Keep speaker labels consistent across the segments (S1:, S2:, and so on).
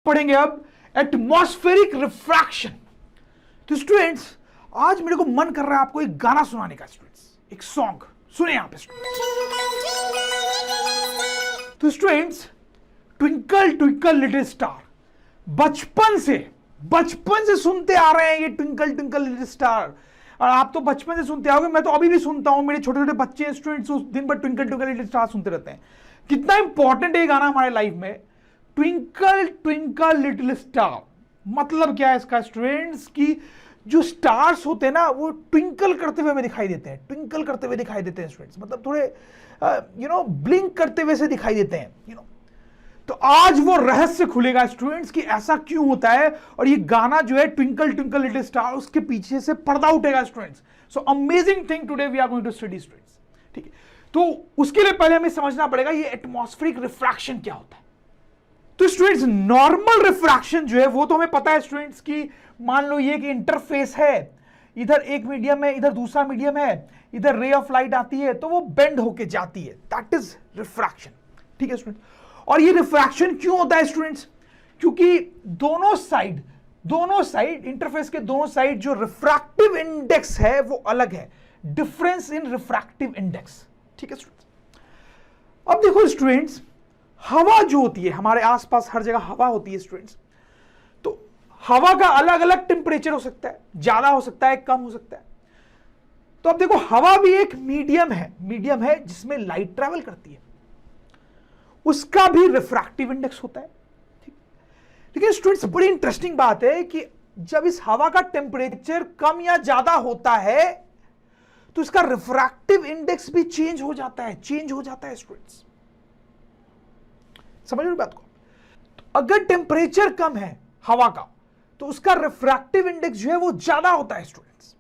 S1: पढ़ेंगे अब atmospheric refraction. तो स्टूडेंट्स आज मेरे को मन कर रहा है आपको एक गाना सुनाने का स्टूडेंट्स, एक सॉन्ग सुने यहां पे स्टूडेंट्स। तो students twinkle twinkle little star, बचपन से सुनते आ रहे हैं ये ट्विंकल ट्विंकल लिटिल स्टार, और आप तो बचपन से सुनते आओगे, मैं तो अभी भी सुनता हूं, मेरे छोटे छोटे बच्चे स्टूडेंट्स उस दिन भर ट्विंकल ट्विंकल लिटिल स्टार सुनते रहते हैं। कितना इंपॉर्टेंट है ये गाना हमारे लाइफ में। ट्विंकल ट्विंकल लिटिल स्टार मतलब क्या है इसका स्टूडेंट्स, की जो स्टार्स होते हैं ना वो ट्विंकल करते हुए हमें दिखाई देते हैं, ट्विंकल करते हुए दिखाई देते हैं स्टूडेंट्स, मतलब थोड़े ब्लिंक करते हुए से दिखाई देते हैं तो आज वो रहस्य खुलेगा स्टूडेंट्स कि ऐसा क्यों होता है, और ये गाना जो है ट्विंकल ट्विंकल लिटिल स्टार उसके पीछे से पर्दा उठेगा students. So amazing thing today we are going to study students. ठीक है, तो उसके लिए पहले हमें समझना पड़ेगा ये एटमॉस्फेरिक रिफ्रैक्शन क्या होता है। तो स्टूडेंट्स नॉर्मल रिफ्रैक्शन जो है वो तो हमें पता है स्टूडेंट्स की, मान लो ये कि इंटरफेस है, इधर एक मीडियम है, इधर दूसरा मीडियम है, इधर रे ऑफ लाइट आती है तो वो बेंड होके जाती है, दैट इज रिफ्रैक्शन। ठीक है स्टूडेंट्स, और ये रिफ्रैक्शन क्यों होता है स्टूडेंट्स, क्योंकि दोनों साइड इंटरफेस के दोनों साइड जो रिफ्रैक्टिव इंडेक्स है वो अलग है, डिफरेंस इन रिफ्रैक्टिव इंडेक्स। ठीक है स्टूडेंट्स, अब देखो स्टूडेंट्स हवा जो होती है हमारे आसपास हर जगह हवा होती है स्टूडेंट्स, तो हवा का अलग अलग टेम्परेचर हो सकता है, ज्यादा हो सकता है, कम हो सकता है। तो अब देखो हवा भी एक मीडियम है जिसमें लाइट ट्रैवल करती है, उसका भी रिफ्रैक्टिव इंडेक्स होता है। ठीक, लेकिन स्टूडेंट्स बड़ी इंटरेस्टिंग बात है कि जब इस हवा का टेम्परेचर कम या ज्यादा होता है तो इसका रिफ्रैक्टिव इंडेक्स भी चेंज हो जाता है स्टूडेंट्स, समझ रहे हो बात को। तो अगर टेम्परेचर कम है हवा का तो उसका रिफ्रैक्टिव इंडेक्स जो है वो ज्यादा होता है स्टूडेंट्स,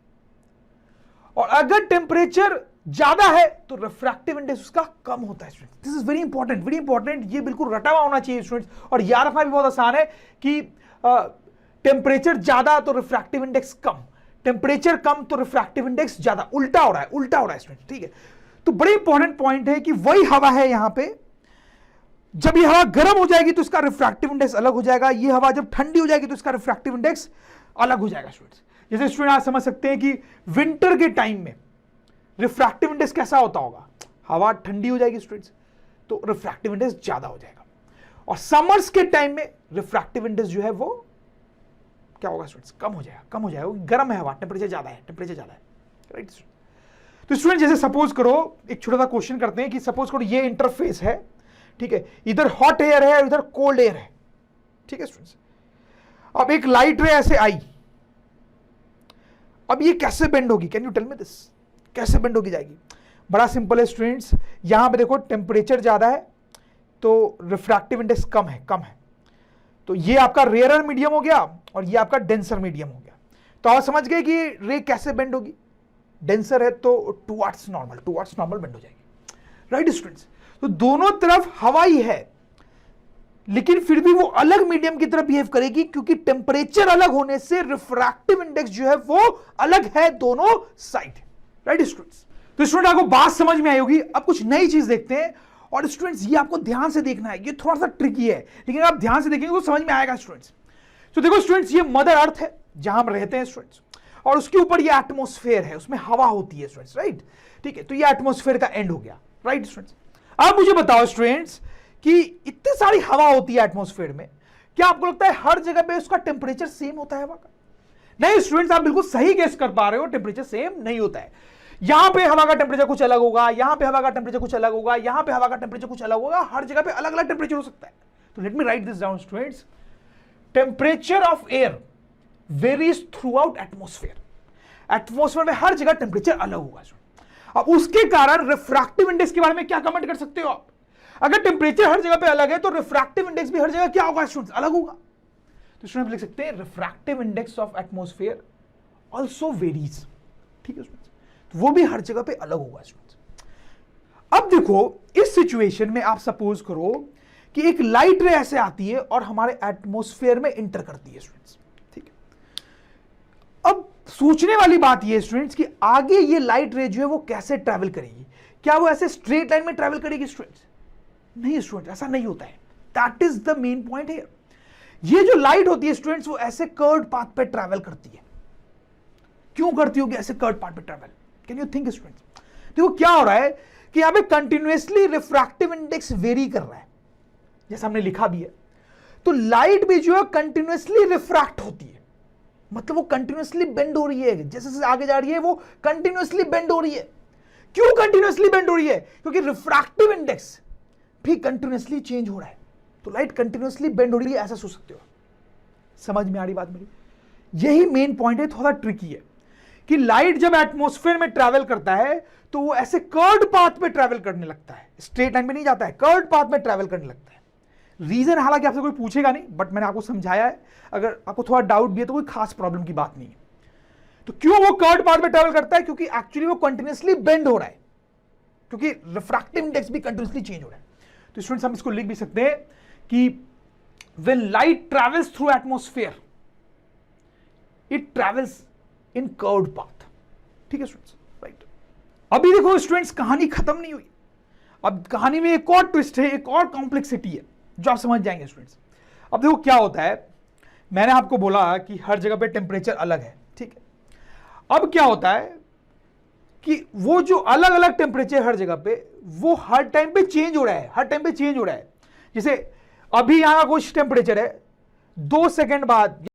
S1: और अगर टेम्परेचर ज्यादा है तो रिफ्रैक्टिव इंडेक्स उसका कम होता है students. This is very important, ये बिल्कुल रटा हुआ होना चाहिए स्टूडेंट्स, और याद रखना भी बहुत आसान है कि टेम्परेचर ज्यादा तो रिफ्रैक्टिव इंडेक्स कम, टेम्परेचर कम तो रिफ्रैक्टिव इंडेक्स ज्यादा, उल्टा हो रहा है स्टूडेंट्स। ठीक है, तो बड़े इंपॉर्टेंट पॉइंट है कि वही हवा है यहां पे, जब ये हवा गर्म हो जाएगी तो इसका रिफ्रैक्टिव इंडेक्स अलग हो जाएगा, ये हवा जब ठंडी हो जाएगी तो इसका रिफ्रैक्टिव इंडेक्स अलग हो जाएगा स्टूडेंट्स। जैसे स्टूडेंट आप समझ सकते हैं कि विंटर के टाइम में रिफ्रैक्टिव इंडेक्स कैसा होता होगा, हवा ठंडी हो जाएगी स्टूडेंट्स तो रिफ्रैक्टिव इंडेक्स ज्यादा हो जाएगा, और समर्स के टाइम में रिफ्रैक्टिव इंडेक्स जो है वो क्या होगा स्टूडेंट्स, कम हो जाएगा, गर्म है हवा, टेम्परेचर ज्यादा है, राइट। तो स्टूडेंट जैसे सपोज करो, एक छोटा सा क्वेश्चन करते हैं कि सपोज करो ये इंटरफेस है, ठीक है, इधर हॉट एयर है और इधर कोल्ड एयर है। ठीक है स्टूडेंट्स, अब एक लाइट रे ऐसे आई, अब ये कैसे बेंड होगी, can you tell me this, कैसे बेंड होगी जाएगी। बड़ा सिंपल है स्टूडेंट्स, यहां पे देखो टेम्परेचर ज्यादा है तो रिफ्रैक्टिव इंडेक्स कम है, तो ये आपका रेयरर मीडियम हो गया और ये आपका डेंसर मीडियम हो गया। तो आप समझ गए कि रे कैसे बेंड होगी, डेंसर है तो टुवर्ड्स नॉर्मल बेंड हो जाएगी, राइट स्टूडेंट्स। तो दोनों तरफ हवा ही है लेकिन फिर भी वो अलग मीडियम की तरफ बिहेव करेगी, क्योंकि टेम्परेचर अलग होने से रिफ्रैक्टिव इंडेक्स जो है वो अलग है दोनों साइड, राइट स्टूडेंट्स। तो स्टूडेंट आपको बात समझ में आई होगी। अब कुछ नई चीज देखते हैं, और स्टूडेंट्स ये आपको ध्यान से देखना है, ये थोड़ा सा ट्रिकी है लेकिन आप ध्यान से देखेंगे तो समझ में आएगा स्टूडेंट्स। तो देखो स्टूडेंट्स ये मदर अर्थ है जहां हम रहते हैं स्टूडेंट्स, और उसके ऊपर ये एटमॉस्फेयर है, उसमें हवा होती है स्टूडेंट्स, राइट। ठीक है, तो ये एटमॉस्फेयर का एंड हो गया, राइट स्टूडेंट्स। अब मुझे बताओ स्टूडेंट्स कि इतनी सारी हवा होती है एटमॉस्फेयर में, क्या आपको लगता है हर जगह पे उसका टेम्परेचर सेम होता है हवा का? नहीं स्टूडेंट्स, आप बिल्कुल सही गेस कर पा रहे हो, टेम्परेचर सेम नहीं होता है। यहां पे हवा का टेम्परेचर कुछ अलग होगा, यहां पे हवा का टेम्परेचर कुछ अलग होगा, यहां पे हवा का टेम्परेचर कुछ अलग होगा, हर जगह पे अलग अलग टेम्परेचर हो सकता है। तो let me right this down students, temperature of air varies through out atmosphere में हर जगह टेम्परेचर अलग होगा। अब उसके कारण रिफ्रैक्टिव इंडेक्स के बारे में क्या कमेंट कर सकते हो आप? अगर टेम्परेचर हर जगह पे अलग है तो रिफ्रैक्टिव इंडेक्स भी हर जगह क्या होगा स्टूडेंट्स, अलग होगा। तो स्टूडेंट लिख सकते हैं refractive index of atmosphere also varies. ठीक है स्टूडेंट्स, तो वो भी हर जगह पे अलग होगा स्टूडेंट्स। अब देखो इस सिचुएशन में आप सपोज करो कि एक लाइट रे ऐसे आती है और हमारे एटमॉस्फेयर में इंटर करती है स्टूडेंट्स। ठीक है, अब सोचने वाली बात यह स्टूडेंट्स कि आगे ये लाइट रे जो है वो कैसे ट्रैवल करेगी, क्या वो ऐसे स्ट्रेट लाइन में ट्रैवल करेगी स्टूडेंट्स? नहीं स्टूडेंट, ऐसा नहीं होता है। That is the main point here. ये जो लाइट होती है स्टूडेंट्स, वो ऐसे कर्व्ड पाथ पे ट्रैवल करती है। क्यों करती होगी ऐसे कर्व्ड पाथ पे travel? Can you think students? देखो क्या हो रहा है कि यहां पे कंटिन्यूअसली रिफ्रैक्टिव इंडेक्स वेरी कर रहा है, जैसा हमने लिखा भी है। तो लाइट भी जो है कंटिन्यूअसली रिफ्रैक्ट होती है, मतलब वो कंटिन्यूअसली बेंड हो रही है, जैसे जैसे आगे जा रही है वो कंटिन्यूअसली बेंड हो रही है। क्यों कंटिन्यूअसली बेंड हो रही है? क्योंकि रिफ्रैक्टिव इंडेक्स भी कंटिन्यूअसली चेंज हो रहा है, तो लाइट कंटिन्यूअसली बेंड हो रही है, ऐसा सोच सकते हो। समझ में आ रही बात मेरी? यही मेन पॉइंट है, थोड़ा ट्रिकी है कि लाइट जब एटमॉस्फेयर में ट्रैवल करता है तो वो ऐसे कर्व्ड पाथ पे ट्रैवल करने लगता है, स्ट्रेट लाइन में नहीं जाता है, कर्व्ड पाथ में ट्रैवल करने लगता है। रीजन हालांकि आपसे कोई पूछेगा नहीं, बट मैंने आपको समझाया है, अगर आपको थोड़ा डाउट भी है तो कोई खास प्रॉब्लम की बात नहीं है। तो क्यों वो कर्व्ड पाथ में ट्रैवल करता है? क्योंकि एक्चुअली वो कंटिन्यूअसली बेंड हो रहा है, क्योंकि रिफ्रैक्टिव इंडेक्स भी कंटिन्यूअसली चेंज हो रहा है। तो स्टूडेंट्स हम इसको लिख भी सकते हैं कि when light travels through atmosphere it travels in curved path. ठीक है स्टूडेंट्स, राइट। अभी देखो स्टूडेंट्स, कहानी खत्म नहीं हुई, अब कहानी में एक और ट्विस्ट है, एक और कॉम्प्लेक्सिटी है जो आप समझ जाएंगे स्टूडेंट्स। अब देखो क्या होता है, मैंने आपको बोला कि हर जगह पे टेम्परेचर अलग है, ठीक है। अब क्या होता है कि वो जो अलग अलग टेम्परेचर हर जगह पे, वो हर टाइम पे चेंज हो रहा है, हर टाइम पे चेंज हो रहा है। जैसे अभी यहां का कुछ टेम्परेचर है, 2 सेकंड बाद